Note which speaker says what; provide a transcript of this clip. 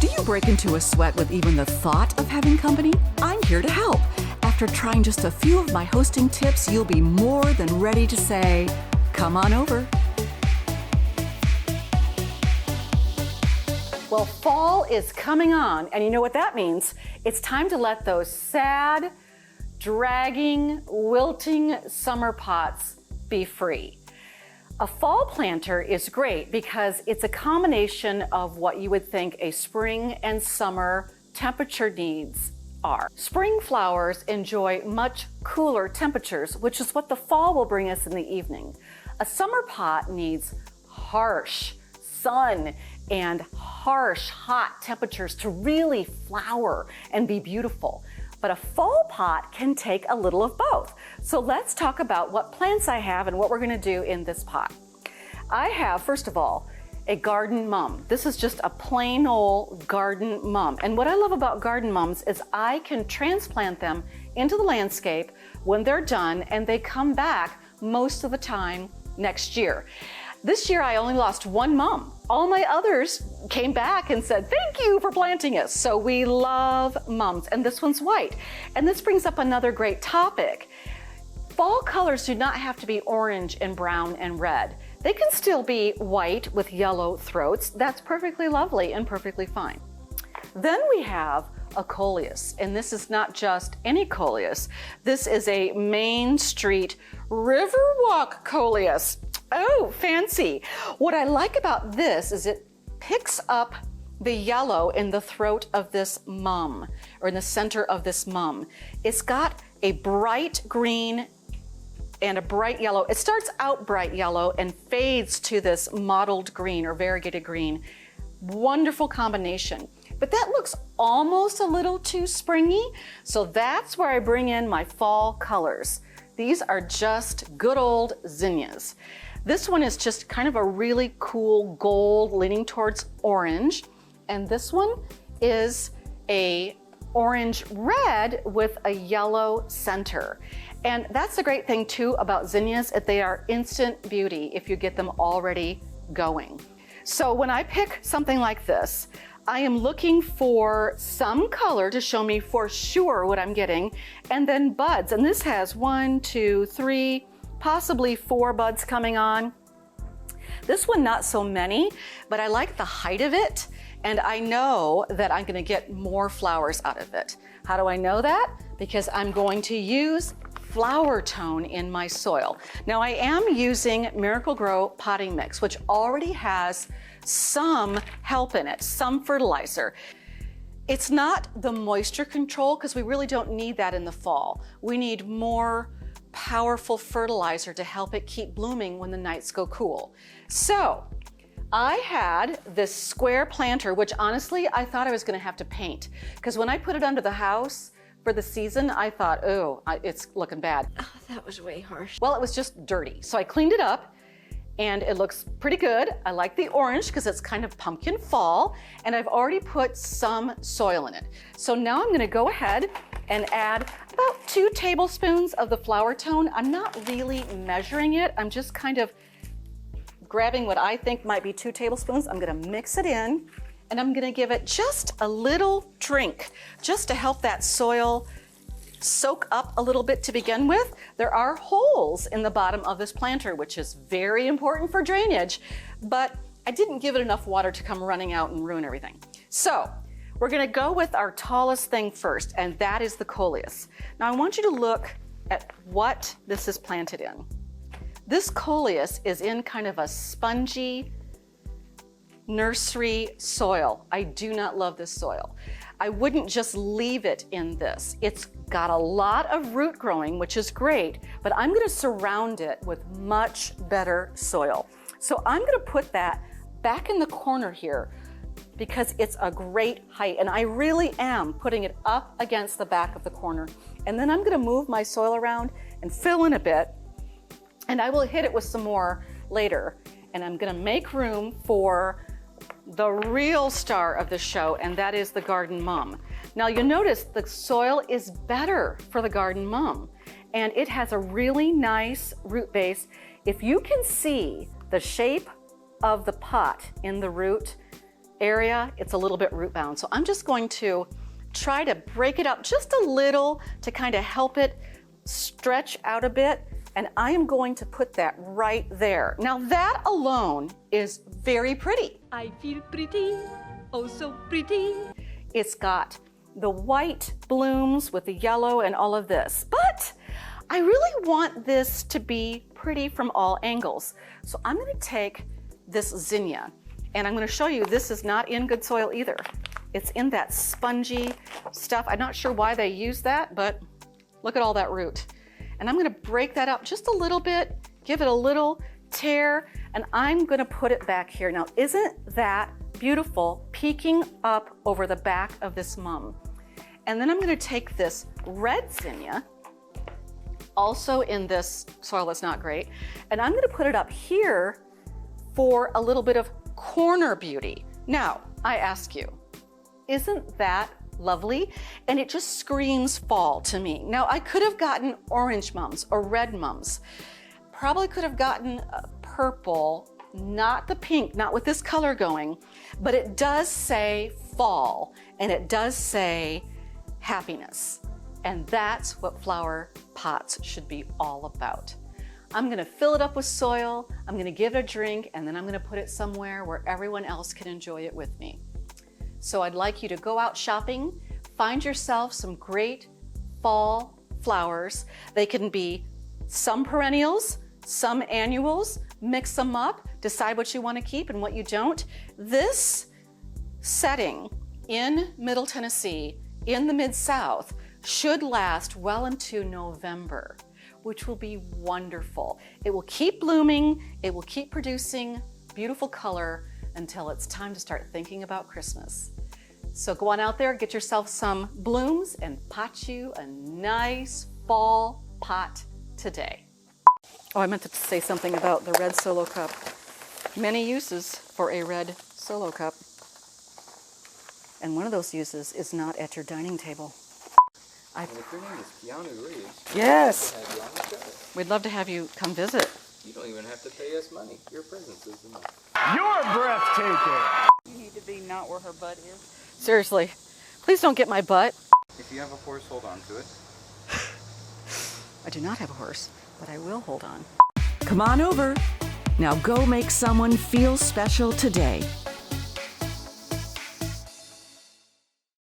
Speaker 1: Do you break into a sweat with even the thought of having company? I'm here to help. After trying just a few of my hosting tips, you'll be more than ready to say, come on over.
Speaker 2: Well, fall is coming on, and you know what that means? It's time to let those sad, dragging, wilting summer pots be free. A fall planter is great because it's a combination of what you would think a spring and summer temperature needs are. Spring flowers enjoy much cooler temperatures, which is what the fall will bring us in the evening. A summer pot needs harsh sun and harsh, hot temperatures to really flower and be beautiful. But a fall pot can take a little of both. So let's talk about what plants I have and what we're gonna do in this pot. I have, first of all, a garden mum. This is just a plain old garden mum. And what I love about garden mums is I can transplant them into the landscape when they're done, and they come back most of the time next year. This year I only lost one mum. All my others came back and said, thank you for planting us. So we love mums, and this one's white. And this brings up another great topic. Fall colors do not have to be orange and brown and red. They can still be white with yellow throats. That's perfectly lovely and perfectly fine. Then we have a Coleus, and this is not just any Coleus. This is a Main Street Riverwalk Coleus. Oh, fancy. What I like about this is it picks up the yellow in the throat of this mum, or in the center of this mum. It's got a bright green and a bright yellow. It starts out bright yellow and fades to this mottled green or variegated green. Wonderful combination. But that looks almost a little too springy, so that's where I bring in my fall colors. These are just good old zinnias. This one is just kind of a really cool gold leaning towards orange. And this one is a orange red with a yellow center. And that's the great thing too about zinnias, is they are instant beauty if you get them already going. So when I pick something like this, I am looking for some color to show me for sure what I'm getting, and then buds. And this has 1, 2, 3, possibly 4 buds coming on. This one, not so many, but I like the height of it, and I know that I'm gonna get more flowers out of it. How do I know that? Because I'm going to use flower tone in my soil. Now I am using Miracle-Gro potting mix, which already has some help in it, some fertilizer. It's not the moisture control, because we really don't need that in the fall. We need more powerful fertilizer to help it keep blooming when the nights go cool. So I had this square planter, which honestly I thought I was going to have to paint, because when I put it under the house for the season, I thought, oh, it's looking bad.
Speaker 3: Oh, that was way harsh.
Speaker 2: Well, it was just dirty. So I cleaned it up and it looks pretty good. I like the orange because it's kind of pumpkin fall, and I've already put some soil in it. So now I'm going to go ahead and add about 2 tablespoons of the flower tone. I'm not really measuring it. I'm just kind of grabbing what I think might be 2 tablespoons. I'm going to mix it in, and I'm going to give it just a little drink just to help that soil soak up a little bit to begin with. There are holes in the bottom of this planter, which is very important for drainage, but I didn't give it enough water to come running out and ruin everything. So we're gonna go with our tallest thing first, and that is the Coleus. Now I want you to look at what this is planted in. This Coleus is in kind of a spongy nursery soil. I do not love this soil. I wouldn't just leave it in this. It's got a lot of root growing, which is great, but I'm gonna surround it with much better soil. So I'm gonna put that back in the corner here because it's a great height, and I really am putting it up against the back of the corner. And then I'm gonna move my soil around and fill in a bit, and I will hit it with some more later. And I'm gonna make room for the real star of the show, and that is the garden mum. Now you'll notice the soil is better for the garden mum, and it has a really nice root base. If you can see the shape of the pot in the root, area, it's a little bit root bound. So I'm just going to try to break it up just a little to kind of help it stretch out a bit. And I am going to put that right there. Now that alone is very pretty.
Speaker 3: I feel pretty, oh so pretty.
Speaker 2: It's got the white blooms with the yellow and all of this, but I really want this to be pretty from all angles. So I'm gonna take this zinnia, and I'm gonna show you this is not in good soil either. It's in that spongy stuff. I'm not sure why they use that, but look at all that root. And I'm gonna break that up just a little bit, give it a little tear, and I'm gonna put it back here. Now, isn't that beautiful, peeking up over the back of this mum? And then I'm gonna take this red zinnia, also in this soil that's not great, and I'm gonna put it up here for a little bit of corner beauty. Now, I ask you, isn't that lovely? And it just screams fall to me. Now, I could have gotten orange mums or red mums. Probably could have gotten purple, not the pink, not with this color going, but it does say fall, and it does say happiness. And that's what flower pots should be all about. I'm gonna fill it up with soil, I'm gonna give it a drink, and then I'm gonna put it somewhere where everyone else can enjoy it with me. So I'd like you to go out shopping, find yourself some great fall flowers. They can be some perennials, some annuals, mix them up, decide what you want to keep and what you don't. This setting in Middle Tennessee, in the Mid-South, should last well into November, which will be wonderful. It will keep blooming, it will keep producing beautiful color until it's time to start thinking about Christmas. So go on out there, get yourself some blooms and pot you a nice fall pot today. Oh, I meant to say something about the red solo cup. Many uses for a red solo cup. And one of those uses is not at your dining table.
Speaker 4: And if your name is Keanu Reeves,
Speaker 2: Yes,
Speaker 4: have you on the show.
Speaker 2: we'd love to have you come visit.
Speaker 4: You don't even have to pay us money. Your presence is enough.
Speaker 5: You're breathtaking.
Speaker 6: You need to be not where her butt is.
Speaker 2: Seriously, please don't get my butt.
Speaker 4: If you have a horse, hold on to it.
Speaker 2: I do not have a horse, but I will hold on.
Speaker 1: Come on over. Now go make someone feel special today.